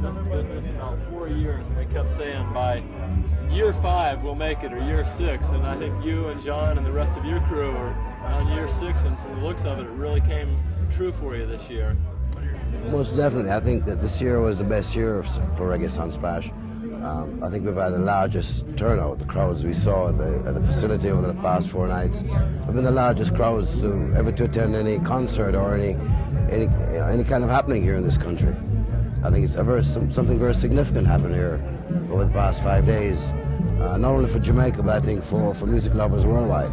in this business about 4 years, and we kept saying by year 5 we'll make it, or year 6, and I think you and John and the rest of your crew are on year 6, and from the looks of it, it really came true for you this year. Most definitely. I think that this year was the best year for Reggae Sunsplash. I think we've had the largest turnout. The crowds we saw at the facility over the past 4 nights have been the largest crowds ever to attend any concert or any kind of happening here in this country. I think it's something very significant happened here over the past 5 days, not only for Jamaica, but I think for music lovers worldwide.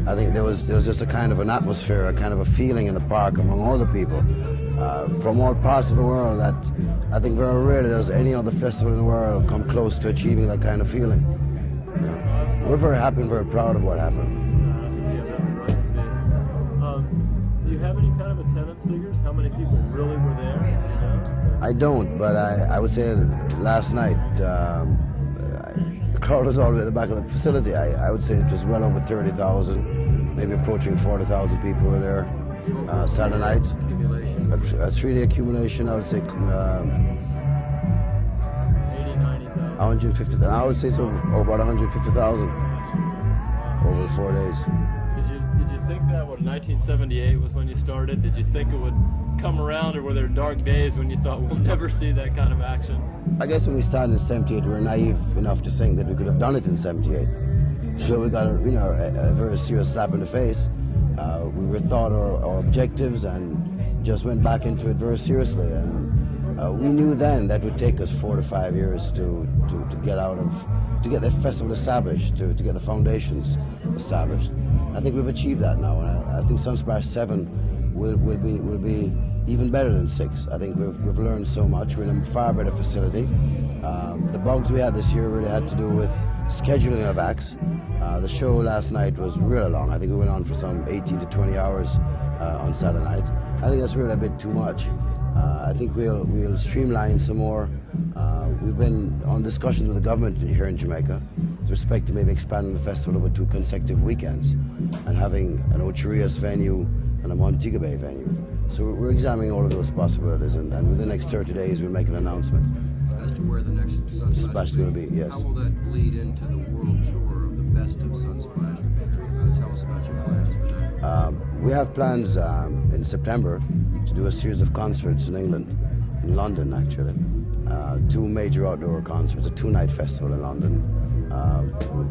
I think there was just a kind of an atmosphere, a kind of a feeling in the park among all the people from all parts of the world that I think very rarely does any other festival in the world come close to achieving that kind of feeling. We're very happy and very proud of what happened. Do you have any kind of attendance figures? How many people really were there? You know? I don't, but I would say last night the crowd was all the way at the back of the facility. I would say it was well over 30,000, maybe approaching 40,000 people were there Saturday night. A 3-day accumulation, I would say 80, 90,000. 150,000. I would say so, about 150,000 over 4 days. Did you think that when 1978 was when you started? Did you think it would come around, or were there dark days when you thought we'll never see that kind of action? I guess when we started in '78, we were naive enough to think that we could have done it in '78. So we got a very serious slap in the face. We rethought our objectives and just went back into it very seriously, and we knew then that would take us 4 to 5 years to get the festival established, to get the foundations established. I think we've achieved that now, and I think Sunsplash 7 will be even better than 6. I think we've learned so much. We're in a far better facility. The bugs we had this year really had to do with scheduling of acts. The show last night was really long. I think we went on for some 18 to 20 hours on Saturday night. I think that's really a bit too much. I think we'll streamline some more. We've been on discussions with the government here in Jamaica with respect to maybe expanding the festival over 2 consecutive weekends and having an Ocherias venue and a Montego Bay venue. So we're examining all of those possibilities, and within the next 30 days we'll make an announcement. As to where the next Sunsplash is going to be, yes. How will that lead into the world tour of the best of Sunsplash? Tell us about your plans for that. We have plans in September to do a series of concerts in England, in London actually. 2 major outdoor concerts, a 2-night festival in London.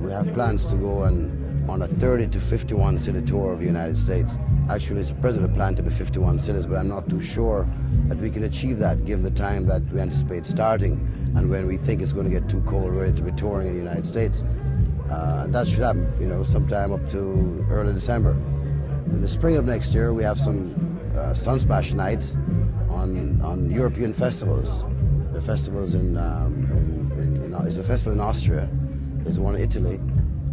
We have plans to go on a 30 to 51 city tour of the United States. Actually, it's presently planned to be 51 cities, but I'm not too sure that we can achieve that given the time that we anticipate starting and when we think it's going to get too cold ready to be touring in the United States. And that should happen, sometime up to early December. In the spring of next year, we have some Sunsplash nights on European festivals. The festivals there's a festival in Austria, there's one in Italy,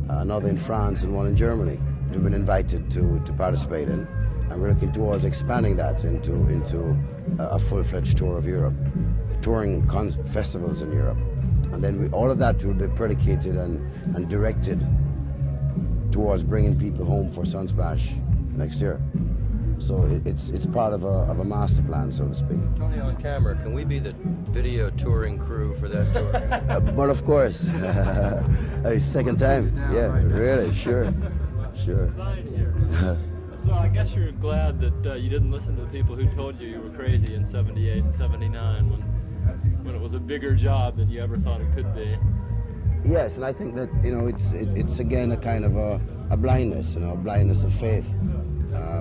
another in France, and one in Germany. We've been invited to participate in, and we're looking towards expanding that into a full-fledged tour of Europe, touring festivals in Europe. And then all of that will be predicated and directed towards bringing people home for Sunsplash next year. So it's part of a master plan, so to speak. Tony, on camera, can we be the video touring crew for that tour? But of course, second time. Yeah, really, sure. So I guess you're glad that you didn't listen to the people who told you were crazy in '78 and '79 when it was a bigger job than you ever thought it could be. Yes, and I think that it's again a kind of a blindness, a blindness of faith.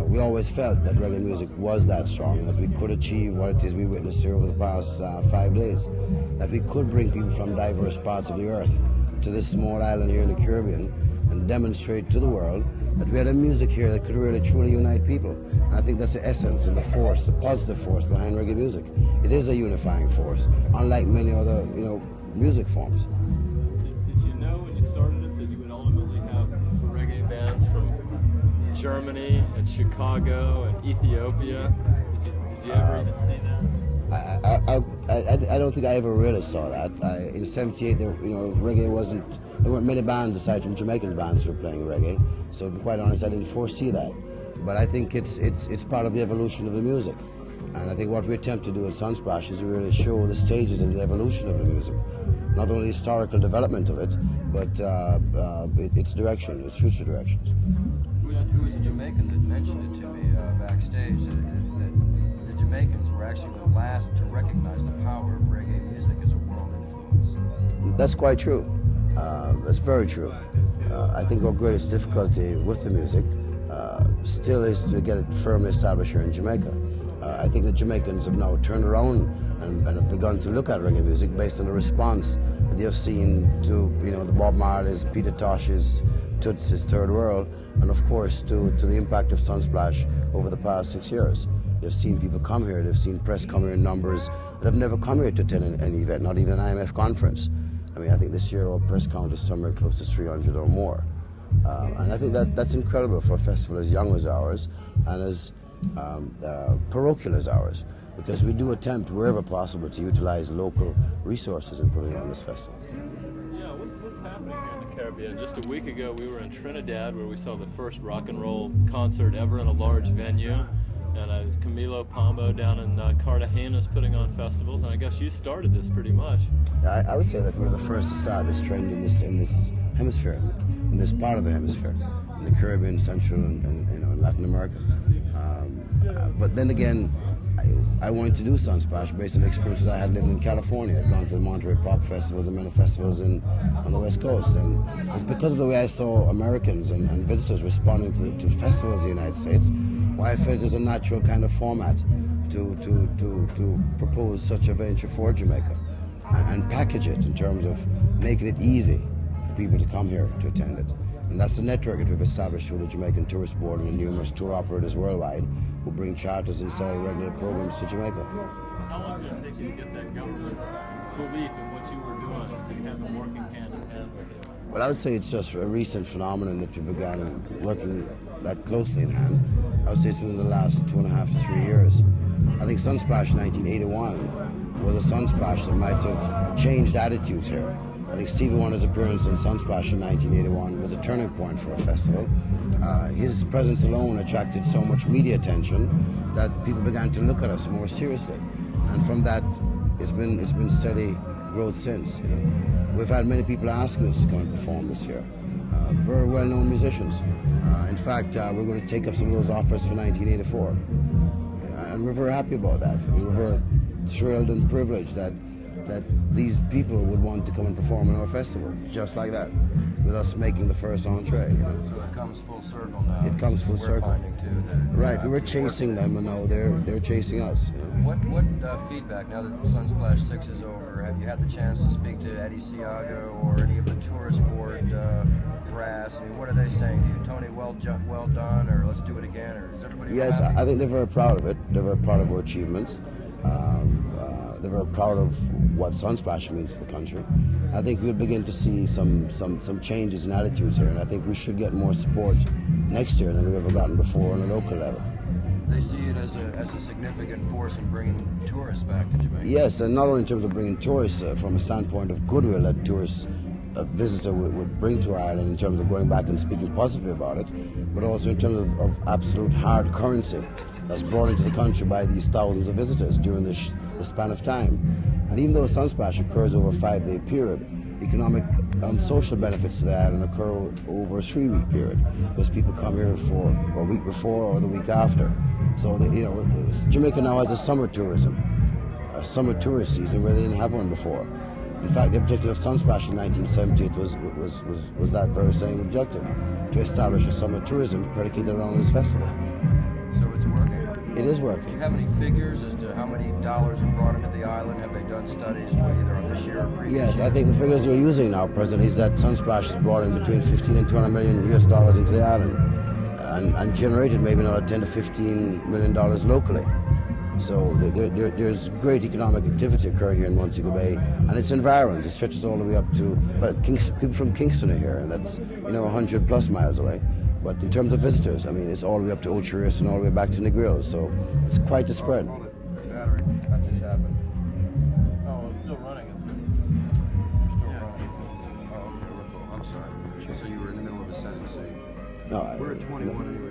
We always felt that reggae music was that strong, that we could achieve what it is we witnessed here over the past 5 days, that we could bring people from diverse parts of the earth to this small island here in the Caribbean and demonstrate to the world that we had a music here that could really truly unite people. And I think that's the essence and the force, the positive force behind reggae music. It is a unifying force, unlike many other music forms. Did you know when you started it that you would ultimately have reggae bands from Germany and Chicago and Ethiopia? Did you ever even see that? I don't think I ever really saw that. In '78, reggae there weren't many bands aside from Jamaican bands who were playing reggae. So to be quite honest, I didn't foresee that. But I think it's part of the evolution of the music. And I think what we attempt to do at Sunsplash is to really show the stages and the evolution of the music. Not only historical development of it, but its direction, its future directions. Who was a Jamaican that mentioned it to me backstage, that the Jamaicans were actually the last to recognize the power of reggae music as a world influence? That's quite true. That's very true. I think our greatest difficulty with the music still is to get it firmly established here in Jamaica. I think the Jamaicans have now turned around and have begun to look at reggae music based on the response that you've seen to, the Bob Marley's, Peter Tosh's, Toots' Third World, and of course to the impact of Sunsplash over the past 6 years. You've seen people come here, they've seen press come here in numbers that have never come here to attend any event, not even an IMF conference. I mean, I think this year our press count is somewhere close to 300 or more. And I think that's incredible for a festival as young as ours and as parochial as ours, because we do attempt wherever possible to utilize local resources in putting on this festival. Yeah, what's happening here in the Caribbean? Just a week ago we were in Trinidad where we saw the first rock and roll concert ever in a large venue. And I was Camilo Pombo down in Cartagena's putting on festivals, and I guess you started this pretty much. I would say that we're the first to start this trend in this hemisphere, in this part of the hemisphere, in the Caribbean, Central, and Latin America. But then again, I wanted to do Sunsplash based on the experiences I had living in California. I'd gone to the Monterey Pop Festivals and many festivals on the West Coast, and it's because of the way I saw Americans and visitors responding to festivals in the United States, why I felt there's a natural kind of format to propose such a venture for Jamaica and package it in terms of making it easy for people to come here to attend it. And that's the network that we've established through the Jamaican Tourist Board and the numerous tour operators worldwide who bring charters and sell regular programs to Jamaica. How long did it take you to get that government belief in what you were doing and have them working hand in hand with you? Well, I would say it's just a recent phenomenon that we began working that closely in hand. I would say it's within the last 2.5 to 3 years. I think Sunsplash 1981 was a Sunsplash that might have changed attitudes here. I think Stevie Wonder's appearance in Sunsplash in 1981 was a turning point for a festival. His presence alone attracted so much media attention that people began to look at us more seriously. And from that, it's been steady growth since. We've had many people asking us to come and perform this year. Very well-known musicians. In fact, we're going to take up some of those offers for 1984. And we're very happy about that. We were very thrilled and privileged that these people would want to come and perform in our festival, just like that, with us making the first entree. So it comes full circle now. It comes full circle. We're finding too that right, we were chasing them, and now they're chasing us. What feedback, now that Sunsplash 6 is over, have you had the chance to speak to Eddie Siago or any of the tourist board brass? I mean, what are they saying to you? Tony, well done, or let's do it again, or is everybody Yes, happy? I think they're very proud of it. They're very proud of our achievements. They're very proud of what Sunsplash means to the country. I think we'll begin to see some changes in attitudes here, and I think we should get more support next year than we've ever gotten before on a local level. They see it as a significant force in bringing tourists back to Jamaica. Yes, and not only in terms of bringing tourists from a standpoint of goodwill that tourists, a visitor would bring to Ireland in terms of going back and speaking positively about it, but also in terms of absolute hard currency that's brought into the country by these thousands of visitors during the span of time. And even though Sunsplash occurs over a 5-day period, economic and social benefits to the island occur over a 3-week period, because people come here for a week before or the week after. So Jamaica now has a summer tourism, a summer tourist season where they didn't have one before. In fact, the objective of Sunsplash in 1978 was that very same objective, to establish a summer tourism predicated around this festival. So it's working? It is Do you working. have any figures as to how many dollars are brought into the island? Have they done studies either on this year or previous Yes, year? I think the figures we're using now, President, is that Sunsplash has brought in between 15 and 20 million US dollars into the island and generated maybe another 10 to 15 million dollars locally. So there's great economic activity occurring here in Montego Bay, and its environs. It stretches all the way up to, people from Kingston are here, and that's 100 plus miles away. But in terms of visitors, I mean, it's all the way up to Ocherius and all the way back to Negril, so it's quite a spread. Battery, that's just happened. Oh, it's still running. Still running. Oh, okay, I'm sorry. So you were in the middle of a sentence. No, We're at 21 anyway.